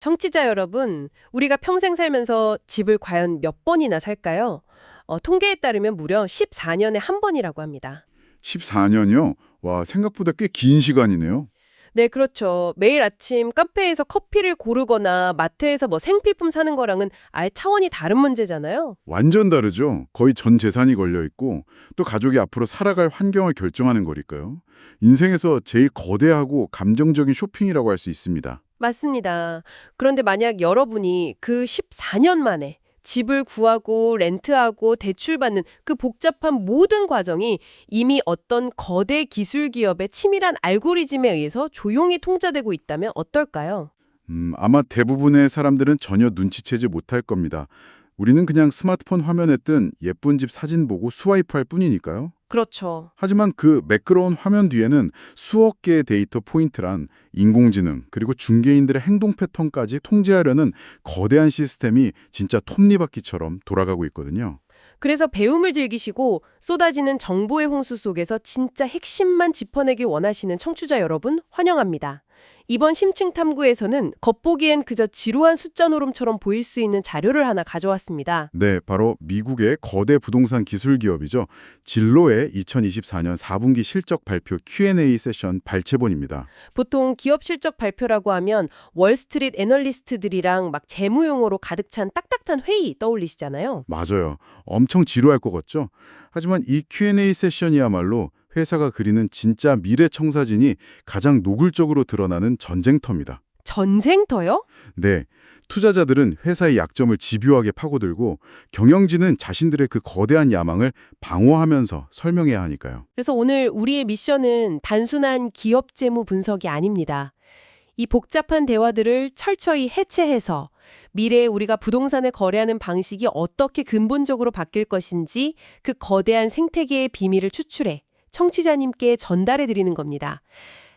청취자 여러분, 우리가 평생 살면서 집을 과연 몇 번이나 살까요? 통계에 따르면 무려 14년에 한 번이라고 합니다. 14년이요? 와, 생각보다 꽤 긴 시간이네요. 네, 그렇죠. 매일 아침 카페에서 커피를 고르거나 마트에서 뭐 생필품 사는 거랑은 아예 차원이 다른 문제잖아요. 완전 다르죠? 거의 전 재산이 걸려 있고 또 가족이 앞으로 살아갈 환경을 결정하는 거니까요. 인생에서 제일 거대하고 감정적인 쇼핑이라고 할 수 있습니다. 맞습니다. 그런데 만약 여러분이 그 14년 만에 집을 구하고 렌트하고 대출받는 그 복잡한 모든 과정이 이미 어떤 거대 기술 기업의 치밀한 알고리즘에 의해서 조용히 통제되고 있다면 어떨까요? 아마 대부분의 사람들은 전혀 눈치채지 못할 겁니다. 우리는 그냥 스마트폰 화면에 뜬 예쁜 집 사진 보고 스와이프할 뿐이니까요. 그렇죠. 하지만 그 매끄러운 화면 뒤에는 수억 개의 데이터 포인트란 인공지능 그리고 중개인들의 행동 패턴까지 통제하려는 거대한 시스템이 진짜 톱니바퀴처럼 돌아가고 있거든요. 그래서 배움을 즐기시고 쏟아지는 정보의 홍수 속에서 진짜 핵심만 짚어내길 원하시는 청취자 여러분 환영합니다. 이번 심층 탐구에서는 겉보기엔 그저 지루한 숫자 노름처럼 보일 수 있는 자료를 하나 가져왔습니다. 네, 바로 미국의 거대 부동산 기술 기업이죠. 진로의 2024년 4분기 실적 발표 Q&A 세션 발췌본입니다. 보통 기업 실적 발표라고 하면 월스트리트 애널리스트들이랑 막 재무 용어로 가득 찬 딱딱한 회의 떠올리시잖아요. 맞아요. 엄청 지루할 것 같죠? 하지만 이 Q&A 세션이야말로 회사가 그리는 진짜 미래 청사진이 가장 노골적으로 드러나는 전쟁터입니다. 전쟁터요? 네, 투자자들은 회사의 약점을 집요하게 파고들고 경영진은 자신들의 그 거대한 야망을 방어하면서 설명해야 하니까요. 그래서 오늘 우리의 미션은 단순한 기업 재무 분석이 아닙니다. 이 복잡한 대화들을 철저히 해체해서 미래에 우리가 부동산을 거래하는 방식이 어떻게 근본적으로 바뀔 것인지 그 거대한 생태계의 비밀을 추출해 청취자님께 전달해 드리는 겁니다.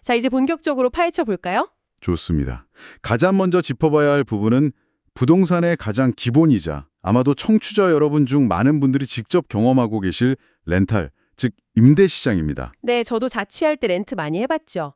자, 이제 본격적으로 파헤쳐 볼까요? 좋습니다. 가장 먼저 짚어봐야 할 부분은 부동산의 가장 기본이자 아마도 청취자 여러분 중 많은 분들이 직접 경험하고 계실 렌탈, 즉 임대 시장입니다. 네, 저도 자취할 때 렌트 많이 해봤죠.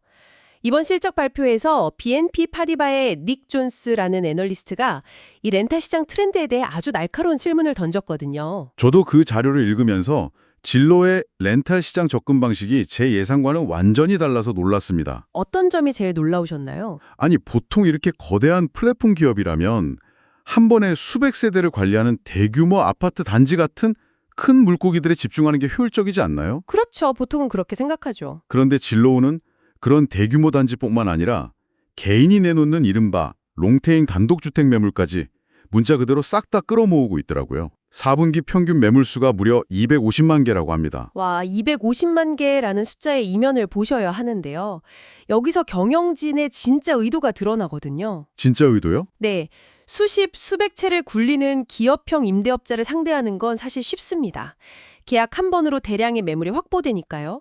이번 실적 발표에서 BNP 파리바의 닉 존스라는 애널리스트가 이 렌탈 시장 트렌드에 대해 아주 날카로운 질문을 던졌거든요. 저도 그 자료를 읽으면서 진로의 렌탈 시장 접근 방식이 제 예상과는 완전히 달라서 놀랐습니다. 어떤 점이 제일 놀라우셨나요? 아니, 보통 이렇게 거대한 플랫폼 기업이라면 한 번에 수백 세대를 관리하는 대규모 아파트 단지 같은 큰 물고기들에 집중하는 게 효율적이지 않나요? 그렇죠. 보통은 그렇게 생각하죠. 그런데 진로우는 그런 대규모 단지뿐만 아니라 개인이 내놓는 이른바 롱테잉 단독주택 매물까지 문자 그대로 싹 다 끌어모으고 있더라고요. 4분기 평균 매물수가 무려 250만 개라고 합니다. 와, 250만 개라는 숫자의 이면을 보셔야 하는데요. 여기서 경영진의 진짜 의도가 드러나거든요. 진짜 의도요? 네, 수십, 수백 채를 굴리는 기업형 임대업자를 상대하는 건 사실 쉽습니다. 계약 한 번으로 대량의 매물이 확보되니까요.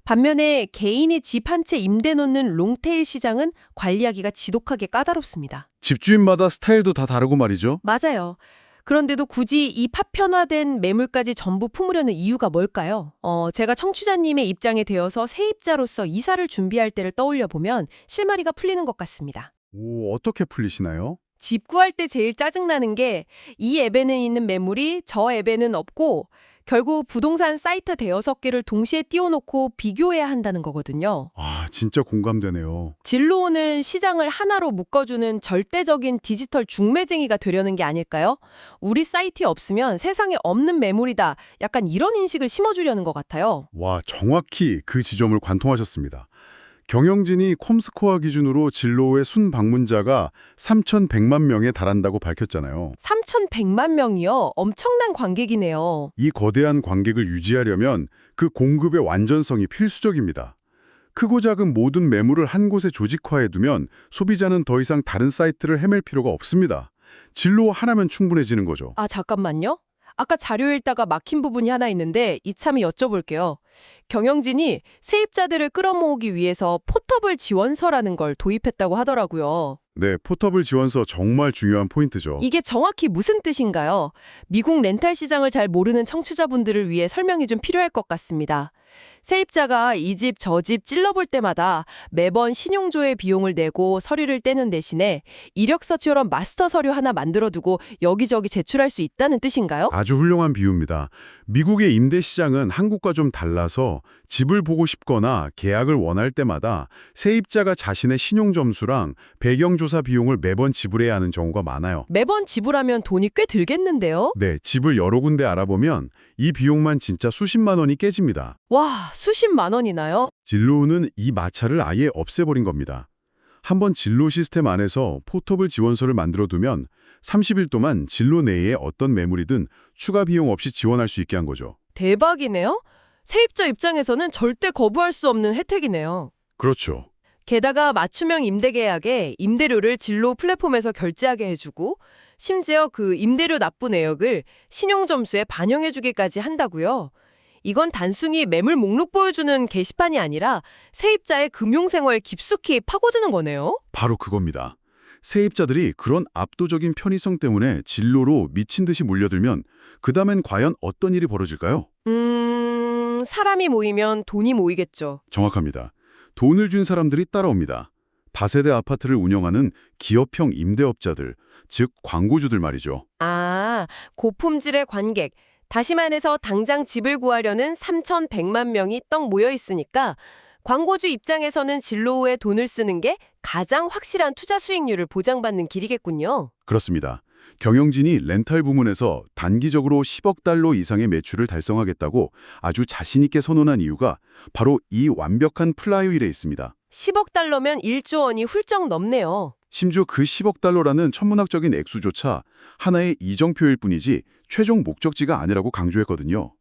반면에 개인이 집 한 채 임대 놓는 롱테일 시장은 관리하기가 지독하게 까다롭습니다. 집주인마다 스타일도 다 다르고 말이죠. 맞아요. 그런데도 굳이 이 파편화된 매물까지 전부 품으려는 이유가 뭘까요? 제가 청취자님의 입장에 되어서 세입자로서 이사를 준비할 때를 떠올려 보면 실마리가 풀리는 것 같습니다. 오, 어떻게 풀리시나요? 집 구할 때 제일 짜증나는 게 이 앱에는 있는 매물이 저 앱에는 없고 결국 부동산 사이트 대여섯 개를 동시에 띄워놓고 비교해야 한다는 거거든요. 아, 진짜 공감되네요. 진로는 시장을 하나로 묶어주는 절대적인 디지털 중매쟁이가 되려는 게 아닐까요? 우리 사이트에 없으면 세상에 없는 매물이다. 약간 이런 인식을 심어주려는 것 같아요. 와, 정확히 그 지점을 관통하셨습니다. 경영진이 콤스코어 기준으로 진로의 순 방문자가 3,100만 명에 달한다고 밝혔잖아요. 3,100만 명이요? 엄청난 관객이네요. 이 거대한 관객을 유지하려면 그 공급의 완전성이 필수적입니다. 크고 작은 모든 매물을 한 곳에 조직화해두면 소비자는 더 이상 다른 사이트를 헤맬 필요가 없습니다. 진로 하나면 충분해지는 거죠. 아, 잠깐만요. 아까 자료 읽다가 막힌 부분이 하나 있는데 이참에 여쭤볼게요. 경영진이 세입자들을 끌어모으기 위해서 포터블 지원서라는 걸 도입했다고 하더라고요. 네, 포터블 지원서 정말 중요한 포인트죠. 이게 정확히 무슨 뜻인가요? 미국 렌탈 시장을 잘 모르는 청취자분들을 위해 설명이 좀 필요할 것 같습니다. 세입자가 이 집 저 집 찔러볼 때마다 매번 신용조회 비용을 내고 서류를 떼는 대신에 이력서처럼 마스터 서류 하나 만들어두고 여기저기 제출할 수 있다는 뜻인가요? 아주 훌륭한 비유입니다. 미국의 임대 시장은 한국과 좀 달라서 집을 보고 싶거나 계약을 원할 때마다 세입자가 자신의 신용 점수랑 배경조사 비용을 매번 지불해야 하는 경우가 많아요. 매번 지불하면 돈이 꽤 들겠는데요? 네, 집을 여러 군데 알아보면 이 비용만 진짜 수십만 원이 깨집니다. 와, 수십만 원이나요? 진로우는 이 마찰을 아예 없애버린 겁니다. 한번 진로 시스템 안에서 포터블 지원서를 만들어두면 30일 동안 진로 내에 어떤 매물이든 추가 비용 없이 지원할 수 있게 한 거죠. 대박이네요? 세입자 입장에서는 절대 거부할 수 없는 혜택이네요. 그렇죠. 게다가 맞춤형 임대계약에 임대료를 진로 플랫폼에서 결제하게 해주고 심지어 그 임대료 납부 내역을 신용점수에 반영해주기까지 한다고요. 이건 단순히 매물 목록 보여주는 게시판이 아니라 세입자의 금융생활 깊숙이 파고드는 거네요. 바로 그겁니다. 세입자들이 그런 압도적인 편의성 때문에 진로로 미친 듯이 몰려들면 그 다음엔 과연 어떤 일이 벌어질까요? 사람이 모이면 돈이 모이겠죠. 정확합니다. 돈을 준 사람들이 따라옵니다. 다세대 아파트를 운영하는 기업형 임대업자들, 즉 광고주들 말이죠. 아, 고품질의 관객. 다시 말해서 당장 집을 구하려는 3,100만 명이 떡 모여 있으니까 광고주 입장에서는 진로 후에 돈을 쓰는 게 가장 확실한 투자 수익률을 보장받는 길이겠군요. 그렇습니다. 경영진이 렌탈 부문에서 단기적으로 10억 달러 이상의 매출을 달성하겠다고 아주 자신 있게 선언한 이유가 바로 이 완벽한 플라이휠에 있습니다. 10억 달러면 1조 원이 훌쩍 넘네요. 심지어 그 10억 달러라는 천문학적인 액수조차 하나의 이정표일 뿐이지 최종 목적지가 아니라고 강조했거든요.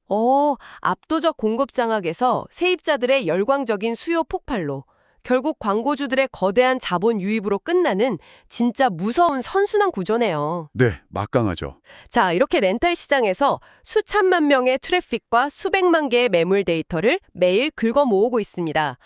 압도적 공급 장악에서 세입자들의 열광적인 수요 폭발로 결국 광고주들의 거대한 자본 유입으로 끝나는 진짜 무서운 선순환 구조네요. 네, 막강하죠. 자, 이렇게 렌탈 시장에서 수천만 명의 트래픽과 수백만 개의 매물 데이터를 매일 긁어 모으고 있습니다.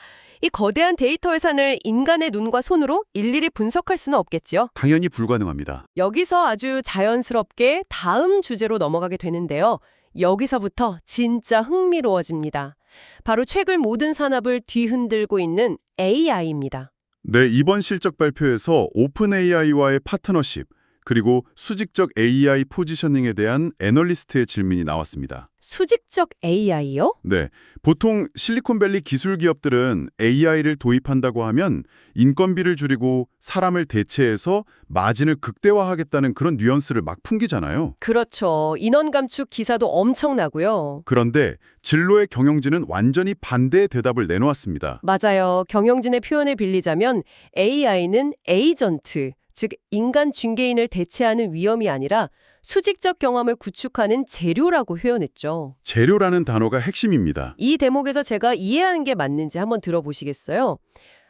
이 거대한 데이터 회산을 인간의 눈과 손으로 일일이 분석할 수는 없겠지요. 당연히 불가능합니다. 여기서 아주 자연스럽게 다음 주제로 넘어가게 되는데요. 여기서부터 진짜 흥미로워집니다. 바로 최근 모든 산업을 뒤흔들고 있는 AI입니다. 네, 이번 실적 발표에서 오픈 AI와의 파트너십, 그리고 수직적 AI 포지셔닝에 대한 애널리스트의 질문이 나왔습니다. 수직적 AI요? 네, 보통 실리콘밸리 기술 기업들은 AI를 도입한다고 하면 인건비를 줄이고 사람을 대체해서 마진을 극대화하겠다는 그런 뉘앙스를 막 풍기잖아요. 그렇죠. 인원 감축 기사도 엄청나고요. 그런데 진로의 경영진은 완전히 반대의 대답을 내놓았습니다. 맞아요. 경영진의 표현을 빌리자면 AI는 에이전트, 즉 인간 중개인을 대체하는 위험이 아니라 수직적 경험을 구축하는 재료라고 표현했죠. 재료라는 단어가 핵심입니다. 이 대목에서 제가 이해하는 게 맞는지 한번 들어보시겠어요?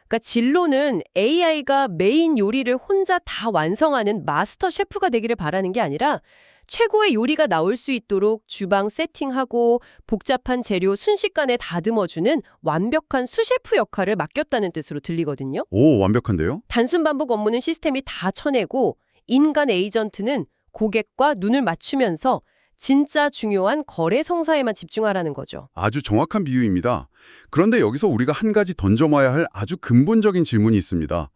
그러니까 진로는 AI가 메인 요리를 혼자 다 완성하는 마스터 셰프가 되기를 바라는 게 아니라 최고의 요리가 나올 수 있도록 주방 세팅하고 복잡한 재료 순식간에 다듬어주는 완벽한 수셰프 역할을 맡겼다는 뜻으로 들리거든요. 오, 완벽한데요? 단순 반복 업무는 시스템이 다 쳐내고 인간 에이전트는 고객과 눈을 맞추면서 진짜 중요한 거래 성사에만 집중하라는 거죠. 아주 정확한 비유입니다. 그런데 여기서 우리가 한 가지 던져봐야 할 아주 근본적인 질문이 있습니다.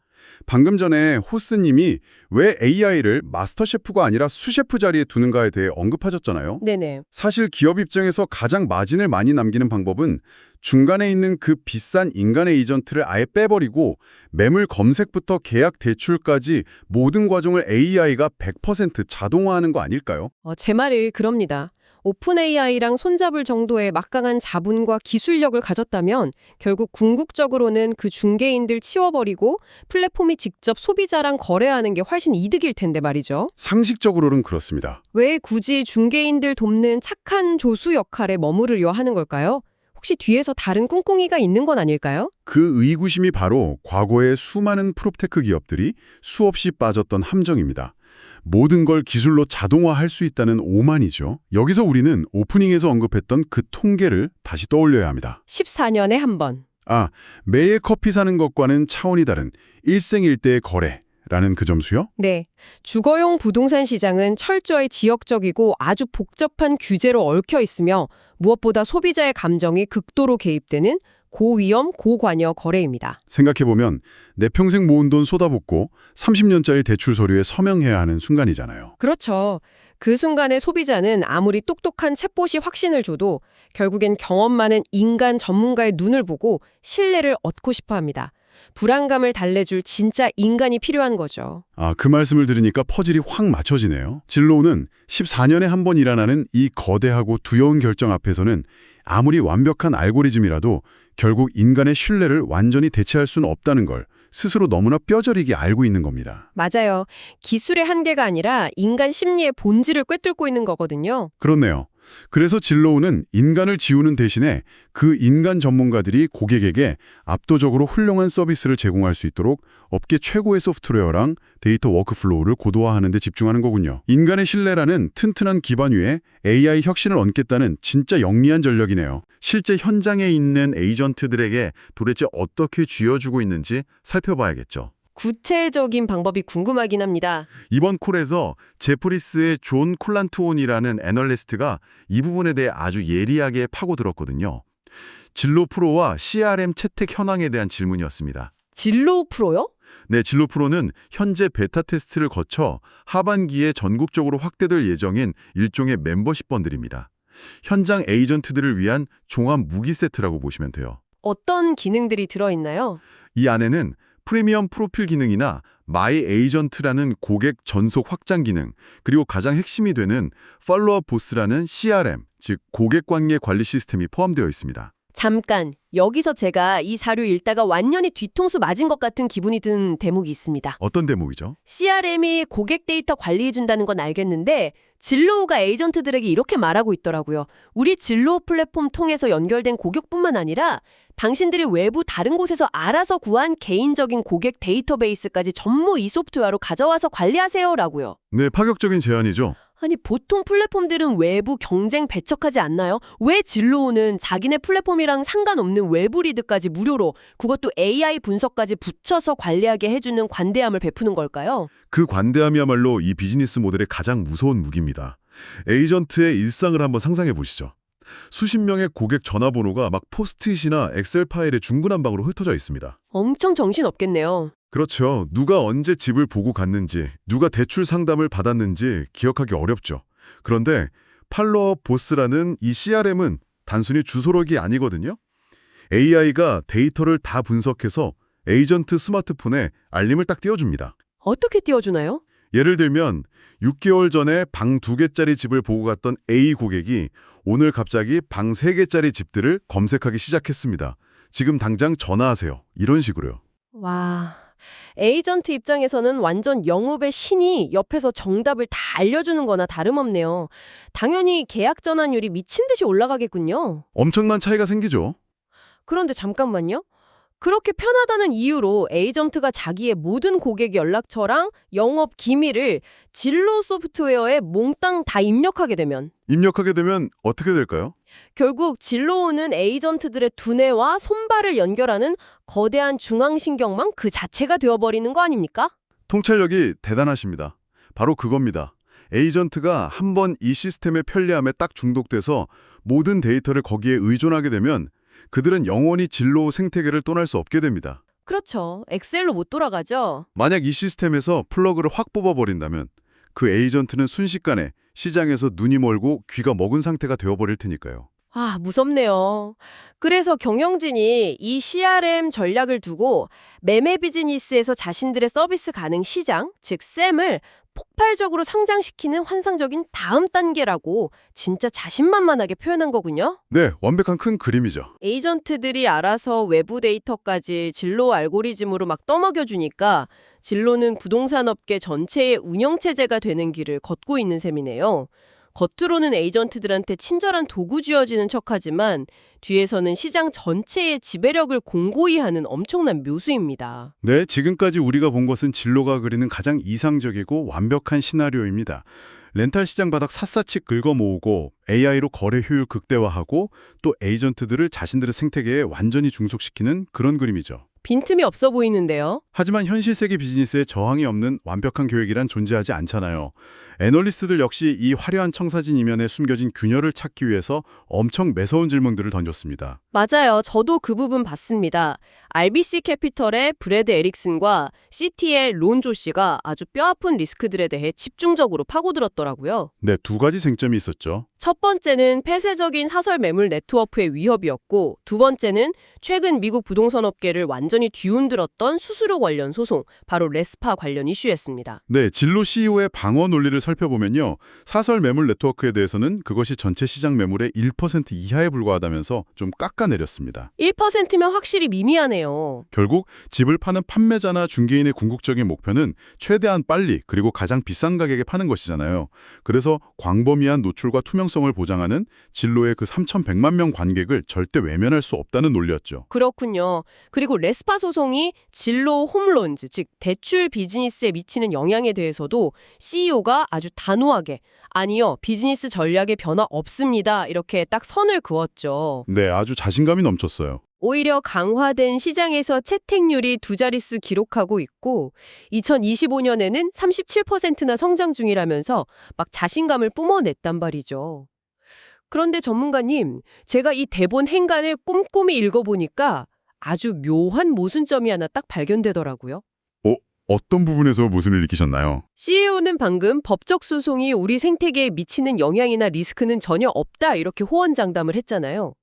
방금 전에 호스님이 왜 AI를 마스터 셰프가 아니라 수셰프 자리에 두는가에 대해 언급하셨잖아요. 네네. 사실 기업 입장에서 가장 마진을 많이 남기는 방법은 중간에 있는 그 비싼 인간의 에이전트를 아예 빼버리고 매물 검색부터 계약 대출까지 모든 과정을 AI가 100% 자동화하는 거 아닐까요? 제 말이 그럽니다. 오픈 AI랑 손잡을 정도의 막강한 자본과 기술력을 가졌다면 결국 궁극적으로는 그 중개인들 치워버리고 플랫폼이 직접 소비자랑 거래하는 게 훨씬 이득일 텐데 말이죠. 상식적으로는 그렇습니다. 왜 굳이 중개인들 돕는 착한 조수 역할에 머무르려 하는 걸까요? 혹시 뒤에서 다른 꿍꿍이가 있는 건 아닐까요? 그 의구심이 바로 과거의 수많은 프롭테크 기업들이 수없이 빠졌던 함정입니다. 모든 걸 기술로 자동화할 수 있다는 오만이죠. 여기서 우리는 오프닝에서 언급했던 그 통계를 다시 떠올려야 합니다. 14년에 한 번. 매일 커피 사는 것과는 차원이 다른 일생일대의 거래라는 그 점수요? 네. 주거용 부동산 시장은 철저히 지역적이고 아주 복잡한 규제로 얽혀 있으며 무엇보다 소비자의 감정이 극도로 개입되는 고위험, 고관여 거래입니다. 생각해보면 내 평생 모은 돈 쏟아붓고 30년짜리 대출 서류에 서명해야 하는 순간이잖아요. 그렇죠. 그 순간에 소비자는 아무리 똑똑한 챗봇이 확신을 줘도 결국엔 경험 많은 인간 전문가의 눈을 보고 신뢰를 얻고 싶어 합니다. 불안감을 달래줄 진짜 인간이 필요한 거죠. 그 말씀을 들으니까 퍼즐이 확 맞춰지네요. 진로우는 14년에 한 번 일어나는 이 거대하고 두려운 결정 앞에서는 아무리 완벽한 알고리즘이라도 결국 인간의 신뢰를 완전히 대체할 수는 없다는 걸 스스로 너무나 뼈저리게 알고 있는 겁니다. 맞아요. 기술의 한계가 아니라 인간 심리의 본질을 꿰뚫고 있는 거거든요. 그렇네요. 그래서 진로우는 인간을 지우는 대신에 그 인간 전문가들이 고객에게 압도적으로 훌륭한 서비스를 제공할 수 있도록 업계 최고의 소프트웨어랑 데이터 워크플로우를 고도화하는 데 집중하는 거군요. 인간의 신뢰라는 튼튼한 기반 위에 AI 혁신을 얹겠다는 진짜 영리한 전략이네요. 실제 현장에 있는 에이전트들에게 도대체 어떻게 쥐어주고 있는지 살펴봐야겠죠. 구체적인 방법이 궁금하긴 합니다. 이번 콜에서 제프리스의 존 콜란트온이라는 애널리스트가 이 부분에 대해 아주 예리하게 파고들었거든요. 진로 프로와 CRM 채택 현황에 대한 질문이었습니다. 진로 프로요? 네, 진로 프로는 현재 베타 테스트를 거쳐 하반기에 전국적으로 확대될 예정인 일종의 멤버십 번들입니다. 현장 에이전트들을 위한 종합 무기 세트라고 보시면 돼요. 어떤 기능들이 들어있나요? 이 안에는 프리미엄 프로필 기능이나 마이 에이전트라는 고객 전속 확장 기능, 그리고 가장 핵심이 되는 팔로업 보스라는 CRM, 즉 고객 관계 관리 시스템이 포함되어 있습니다. 잠깐, 여기서 제가 이 사료 읽다가 완전히 뒤통수 맞은 것 같은 기분이 든 대목이 있습니다. 어떤 대목이죠? CRM이 고객 데이터 관리해준다는 건 알겠는데 진로우가 에이전트들에게 이렇게 말하고 있더라고요. 우리 진로우 플랫폼 통해서 연결된 고객뿐만 아니라 당신들이 외부 다른 곳에서 알아서 구한 개인적인 고객 데이터베이스까지 전부 이 소프트웨어로 가져와서 관리하세요라고요. 네, 파격적인 제안이죠. 아니 보통 플랫폼들은 외부 경쟁 배척하지 않나요? 왜 진로우는 자기네 플랫폼이랑 상관없는 외부 리드까지 무료로 그것도 AI 분석까지 붙여서 관리하게 해주는 관대함을 베푸는 걸까요? 그 관대함이야말로 이 비즈니스 모델의 가장 무서운 무기입니다. 에이전트의 일상을 한번 상상해 보시죠. 수십 명의 고객 전화번호가 막 포스트잇이나 엑셀 파일에 중구난방으로 흩어져 있습니다. 엄청 정신없겠네요. 그렇죠. 누가 언제 집을 보고 갔는지, 누가 대출 상담을 받았는지 기억하기 어렵죠. 그런데 팔로업 보스라는 이 CRM은 단순히 주소록이 아니거든요. AI가 데이터를 다 분석해서 에이전트 스마트폰에 알림을 딱 띄워줍니다. 어떻게 띄워주나요? 예를 들면 6개월 전에 방 2개짜리 집을 보고 갔던 A 고객이 오늘 갑자기 방 3개짜리 집들을 검색하기 시작했습니다. 지금 당장 전화하세요. 이런 식으로요. 와, 에이전트 입장에서는 완전 영업의 신이 옆에서 정답을 다 알려주는 거나 다름없네요. 당연히 계약 전환율이 미친 듯이 올라가겠군요. 엄청난 차이가 생기죠. 그런데 잠깐만요. 그렇게 편하다는 이유로 에이전트가 자기의 모든 고객 연락처랑 영업 기밀을 진로 소프트웨어에 몽땅 다 입력하게 되면 어떻게 될까요? 결국 진로우는 에이전트들의 두뇌와 손발을 연결하는 거대한 중앙신경망 그 자체가 되어버리는 거 아닙니까? 통찰력이 대단하십니다. 바로 그겁니다. 에이전트가 한번 이 시스템의 편리함에 딱 중독돼서 모든 데이터를 거기에 의존하게 되면 그들은 영원히 진로 생태계를 떠날 수 없게 됩니다. 그렇죠. 엑셀로 못 돌아가죠. 만약 이 시스템에서 플러그를 확 뽑아버린다면 그 에이전트는 순식간에 시장에서 눈이 멀고 귀가 먹은 상태가 되어버릴 테니까요. 아, 무섭네요. 그래서 경영진이 이 CRM 전략을 두고 매매 비즈니스에서 자신들의 서비스 가능 시장, 즉 샘을 폭발적으로 성장시키는 환상적인 다음 단계라고 진짜 자신만만하게 표현한 거군요. 네, 완벽한 큰 그림이죠. 에이전트들이 알아서 외부 데이터까지 진로 알고리즘으로 막 떠먹여주니까 진로는 부동산 업계 전체의 운영체제가 되는 길을 걷고 있는 셈이네요. 겉으로는 에이전트들한테 친절한 도구 쥐어지는 척하지만 뒤에서는 시장 전체의 지배력을 공고히 하는 엄청난 묘수입니다. 네, 지금까지 우리가 본 것은 진로가 그리는 가장 이상적이고 완벽한 시나리오입니다. 렌탈 시장 바닥 샅샅이 긁어모으고 AI로 거래 효율 극대화하고 또 에이전트들을 자신들의 생태계에 완전히 중속시키는 그런 그림이죠. 빈틈이 없어 보이는데요. 하지만 현실 세계 비즈니스에 저항이 없는 완벽한 계획이란 존재하지 않잖아요. 애널리스트들 역시 이 화려한 청사진 이면에 숨겨진 균열을 찾기 위해서 엄청 매서운 질문들을 던졌습니다. 맞아요. 저도 그 부분 봤습니다. RBC 캐피털의 브래드 에릭슨과 CT의 론 조씨가 아주 뼈아픈 리스크들에 대해 집중적으로 파고들었더라고요. 네, 두 가지 쟁점이 있었죠. 첫 번째는 폐쇄적인 사설 매물 네트워크의 위협이었고, 두 번째는 최근 미국 부동산 업계를 완전히 뒤흔들었던 수수료 관련 소송, 바로 레스파 관련 이슈였습니다. 네, 진로 CEO의 방어 논리를 살펴보면요. 사설 매물 네트워크에 대해서는 그것이 전체 시장 매물의 1% 이하에 불과하다면서 좀 깎아내렸습니다. 1%면 확실히 미미하네요. 결국 집을 파는 판매자나 중개인의 궁극적인 목표는 최대한 빨리 그리고 가장 비싼 가격에 파는 것이잖아요. 그래서 광범위한 노출과 투명성을 보장하는 진로의 그 3,100만 명 관객을 절대 외면할 수 없다는 논리였죠. 그렇군요. 그리고 레스파 소송이 진로 홈론즈, 즉 대출 비즈니스에 미치는 영향에 대해서도 CEO가 아주 단호하게 아니요, 비즈니스 전략에 변화 없습니다. 이렇게 딱 선을 그었죠. 네, 아주 자신감이 넘쳤어요. 오히려 강화된 시장에서 채택률이 두 자릿수 기록하고 있고 2025년에는 37%나 성장 중이라면서 막 자신감을 뿜어냈단 말이죠. 그런데 전문가님, 제가 이 대본 행간을 꼼꼼히 읽어보니까 아주 묘한 모순점이 하나 딱 발견되더라고요. 어떤 부분에서 모순을 느끼셨나요? CEO는 방금 법적 소송이 우리 생태계에 미치는 영향이나 리스크는 전혀 없다 이렇게 호언장담을 했잖아요.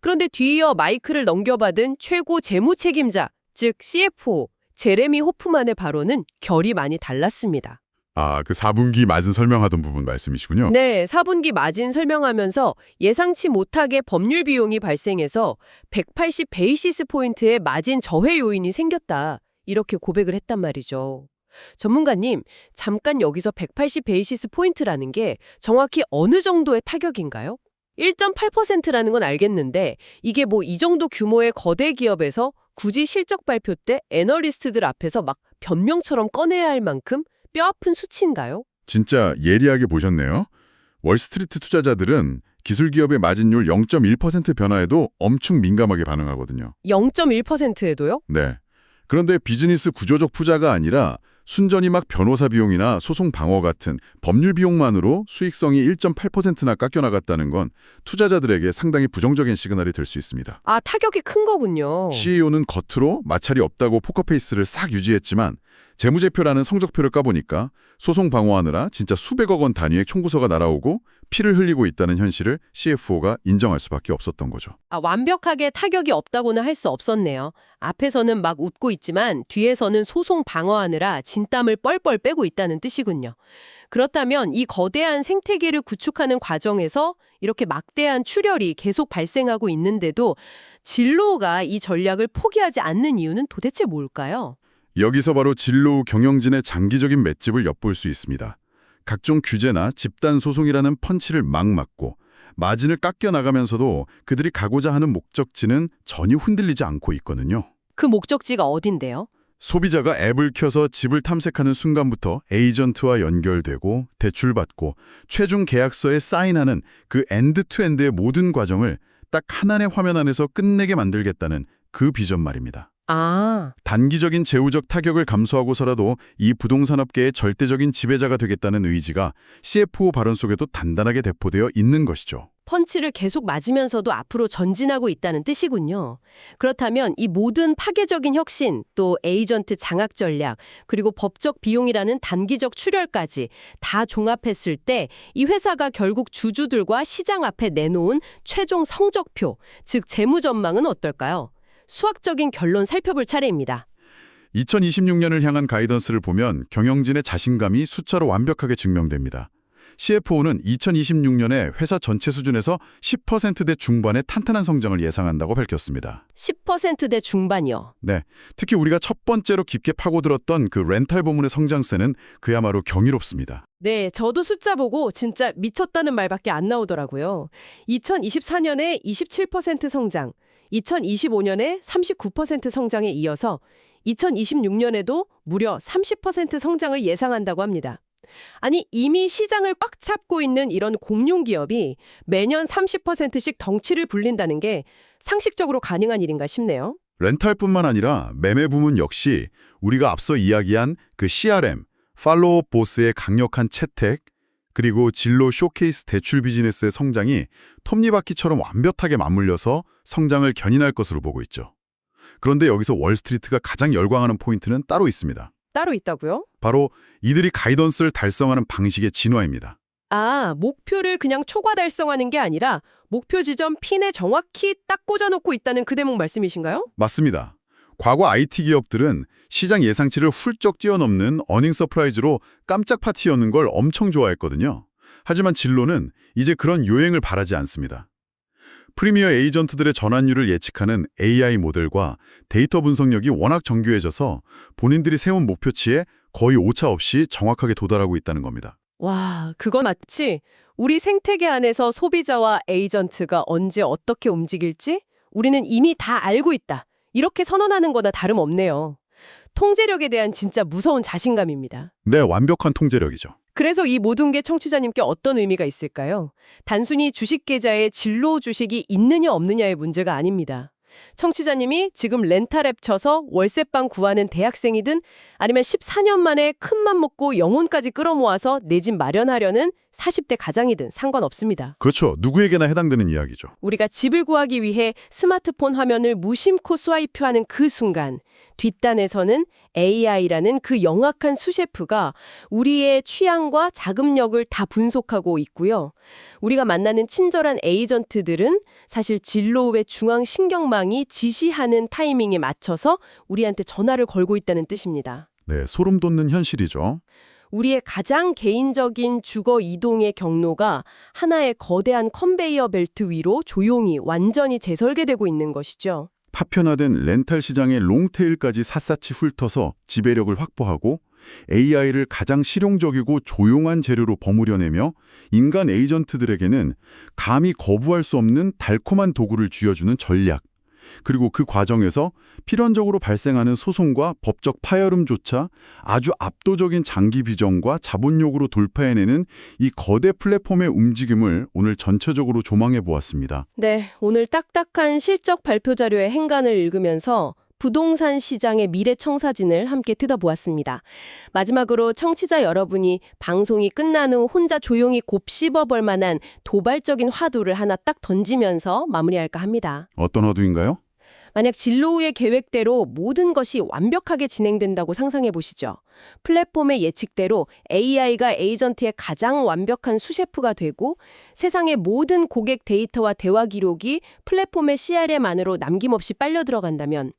그런데 뒤이어 마이크를 넘겨받은 최고 재무 책임자, 즉 CFO, 제레미 호프만의 발언은 결이 많이 달랐습니다. 아, 그 4분기 마진 설명하던 부분 말씀이시군요. 네, 4분기 마진 설명하면서 예상치 못하게 법률 비용이 발생해서 180 베이시스 포인트의 마진 저해 요인이 생겼다. 이렇게 고백을 했단 말이죠. 전문가님, 잠깐 여기서 180 베이시스 포인트라는 게 정확히 어느 정도의 타격인가요? 1.8%라는 건 알겠는데 이게 뭐 이 정도 규모의 거대 기업에서 굳이 실적 발표 때 애널리스트들 앞에서 막 변명처럼 꺼내야 할 만큼 뼈아픈 수치인가요? 진짜 예리하게 보셨네요. 월스트리트 투자자들은 기술 기업의 마진율 0.1% 변화에도 엄청 민감하게 반응하거든요. 0.1%에도요? 네. 그런데 비즈니스 구조적 투자가 아니라 순전히 막 변호사 비용이나 소송 방어 같은 법률 비용만으로 수익성이 1.8%나 깎여나갔다는 건 투자자들에게 상당히 부정적인 시그널이 될 수 있습니다. 아, 타격이 큰 거군요. CEO는 겉으로 마찰이 없다고 포커페이스를 싹 유지했지만 재무제표라는 성적표를 까보니까 소송 방어하느라 진짜 수백억 원 단위의 총구서가 날아오고 피를 흘리고 있다는 현실을 CFO가 인정할 수밖에 없었던 거죠. 아, 완벽하게 타격이 없다고는 할 수 없었네요. 앞에서는 막 웃고 있지만 뒤에서는 소송 방어하느라 진땀을 뻘뻘 빼고 있다는 뜻이군요. 그렇다면 이 거대한 생태계를 구축하는 과정에서 이렇게 막대한 출혈이 계속 발생하고 있는데도 진로가 이 전략을 포기하지 않는 이유는 도대체 뭘까요? 여기서 바로 진로 경영진의 장기적인 맷집을 엿볼 수 있습니다. 각종 규제나 집단 소송이라는 펀치를 막 맞고 마진을 깎여 나가면서도 그들이 가고자 하는 목적지는 전혀 흔들리지 않고 있거든요. 그 목적지가 어딘데요? 소비자가 앱을 켜서 집을 탐색하는 순간부터 에이전트와 연결되고 대출받고 최종 계약서에 사인하는 그 엔드-투-엔드의 모든 과정을 딱 하나의 화면 안에서 끝내게 만들겠다는 그 비전 말입니다. 아, 단기적인 재우적 타격을 감수하고서라도 이 부동산업계의 절대적인 지배자가 되겠다는 의지가 CFO 발언 속에도 단단하게 대포되어 있는 것이죠. 펀치를 계속 맞으면서도 앞으로 전진하고 있다는 뜻이군요. 그렇다면 이 모든 파괴적인 혁신, 또 에이전트 장악 전략, 그리고 법적 비용이라는 단기적 출혈까지 다 종합했을 때 이 회사가 결국 주주들과 시장 앞에 내놓은 최종 성적표, 즉 재무 전망은 어떨까요? 수학적인 결론 살펴볼 차례입니다. 2026년을 향한 가이던스를 보면 경영진의 자신감이 숫자로 완벽하게 증명됩니다. CFO는 2026년에 회사 전체 수준에서 10%대 중반의 탄탄한 성장을 예상한다고 밝혔습니다. 10%대 중반이요. 네, 특히 우리가 첫 번째로 깊게 파고들었던 그 렌탈 부문의 성장세는 그야말로 경이롭습니다. 네, 저도 숫자 보고 진짜 미쳤다는 말밖에 안 나오더라고요. 2024년에 27% 성장, 2025년에 39% 성장에 이어서 2026년에도 무려 30% 성장을 예상한다고 합니다. 아니, 이미 시장을 꽉 잡고 있는 이런 공룡 기업이 매년 30%씩 덩치를 불린다는 게 상식적으로 가능한 일인가 싶네요. 렌탈뿐만 아니라 매매 부문 역시 우리가 앞서 이야기한 그 CRM, 팔로우 보스의 강력한 채택, 그리고 진로 쇼케이스 대출 비즈니스의 성장이 톱니바퀴처럼 완벽하게 맞물려서 성장을 견인할 것으로 보고 있죠. 그런데 여기서 월스트리트가 가장 열광하는 포인트는 따로 있습니다. 따로 있다고요? 바로 이들이 가이던스를 달성하는 방식의 진화입니다. 아, 목표를 그냥 초과 달성하는 게 아니라 목표 지점 핀에 정확히 딱 꽂아놓고 있다는 그 대목 말씀이신가요? 맞습니다. 과거 IT 기업들은 시장 예상치를 훌쩍 뛰어넘는 어닝 서프라이즈로 깜짝 파티여는 걸 엄청 좋아했거든요. 하지만 진로는 이제 그런 요행을 바라지 않습니다. 프리미어 에이전트들의 전환율을 예측하는 AI 모델과 데이터 분석력이 워낙 정교해져서 본인들이 세운 목표치에 거의 오차 없이 정확하게 도달하고 있다는 겁니다. 와, 그건 마치 우리 생태계 안에서 소비자와 에이전트가 언제 어떻게 움직일지 우리는 이미 다 알고 있다. 이렇게 선언하는 거나 다름없네요. 통제력에 대한 진짜 무서운 자신감입니다. 네, 완벽한 통제력이죠. 그래서 이 모든 게 청취자님께 어떤 의미가 있을까요? 단순히 주식 계좌에 진로 주식이 있느냐 없느냐의 문제가 아닙니다. 청취자님이 지금 렌탈앱 쳐서 월세방 구하는 대학생이든 아니면 14년 만에 큰맘 먹고 영혼까지 끌어모아서 내 집 마련하려는 40대 가장이든 상관없습니다. 그렇죠. 누구에게나 해당되는 이야기죠. 우리가 집을 구하기 위해 스마트폰 화면을 무심코 스와이프하는 그 순간 뒷단에서는 AI라는 그 영악한 수셰프가 우리의 취향과 자금력을 다 분석하고 있고요. 우리가 만나는 친절한 에이전트들은 사실 진로의 중앙신경망이 지시하는 타이밍에 맞춰서 우리한테 전화를 걸고 있다는 뜻입니다. 네, 소름 돋는 현실이죠. 우리의 가장 개인적인 주거 이동의 경로가 하나의 거대한 컨베이어 벨트 위로 조용히 완전히 재설계되고 있는 것이죠. 파편화된 렌탈 시장의 롱테일까지 샅샅이 훑어서 지배력을 확보하고 AI를 가장 실용적이고 조용한 재료로 버무려내며 인간 에이전트들에게는 감히 거부할 수 없는 달콤한 도구를 쥐어주는 전략, 그리고 그 과정에서 필연적으로 발생하는 소송과 법적 파열음조차 아주 압도적인 장기 비전과 자본력으로 돌파해내는 이 거대 플랫폼의 움직임을 오늘 전체적으로 조망해 보았습니다. 네, 오늘 딱딱한 실적 발표 자료의 행간을 읽으면서 부동산 시장의 미래 청사진을 함께 뜯어보았습니다. 마지막으로 청취자 여러분이 방송이 끝난 후 혼자 조용히 곱씹어볼 만한 도발적인 화두를 하나 딱 던지면서 마무리할까 합니다. 어떤 화두인가요? 만약 진로우의 계획대로 모든 것이 완벽하게 진행된다고 상상해 보시죠. 플랫폼의 예측대로 AI가 에이전트의 가장 완벽한 수셰프가 되고 세상의 모든 고객 데이터와 대화 기록이 플랫폼의 CRM 안으로 남김없이 빨려 들어간다면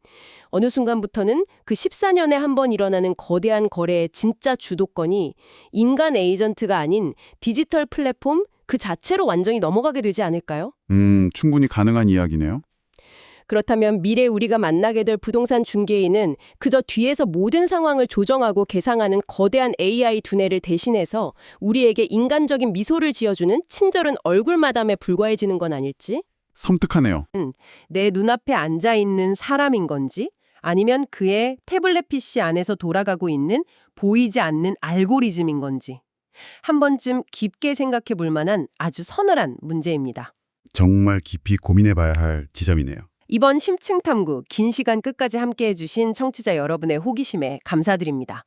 어느 순간부터는 그 14년에 한 번 일어나는 거대한 거래의 진짜 주도권이 인간 에이전트가 아닌 디지털 플랫폼 그 자체로 완전히 넘어가게 되지 않을까요? 충분히 가능한 이야기네요. 그렇다면 미래 우리가 만나게 될 부동산 중개인은 그저 뒤에서 모든 상황을 조정하고 계상하는 거대한 AI 두뇌를 대신해서 우리에게 인간적인 미소를 지어주는 친절한 얼굴 마담에 불과해지는 건 아닐지? 섬뜩하네요. 내 눈앞에 앉아있는 사람인 건지 아니면 그의 태블릿 PC 안에서 돌아가고 있는 보이지 않는 알고리즘인 건지 한 번쯤 깊게 생각해 볼 만한 아주 서늘한 문제입니다. 정말 깊이 고민해봐야 할 지점이네요. 이번 심층탐구 긴 시간 끝까지 함께해 주신 청취자 여러분의 호기심에 감사드립니다.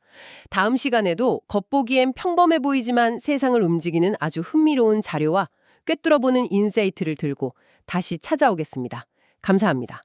다음 시간에도 겉보기엔 평범해 보이지만 세상을 움직이는 아주 흥미로운 자료와 꿰뚫어보는 인사이트를 들고 다시 찾아오겠습니다. 감사합니다.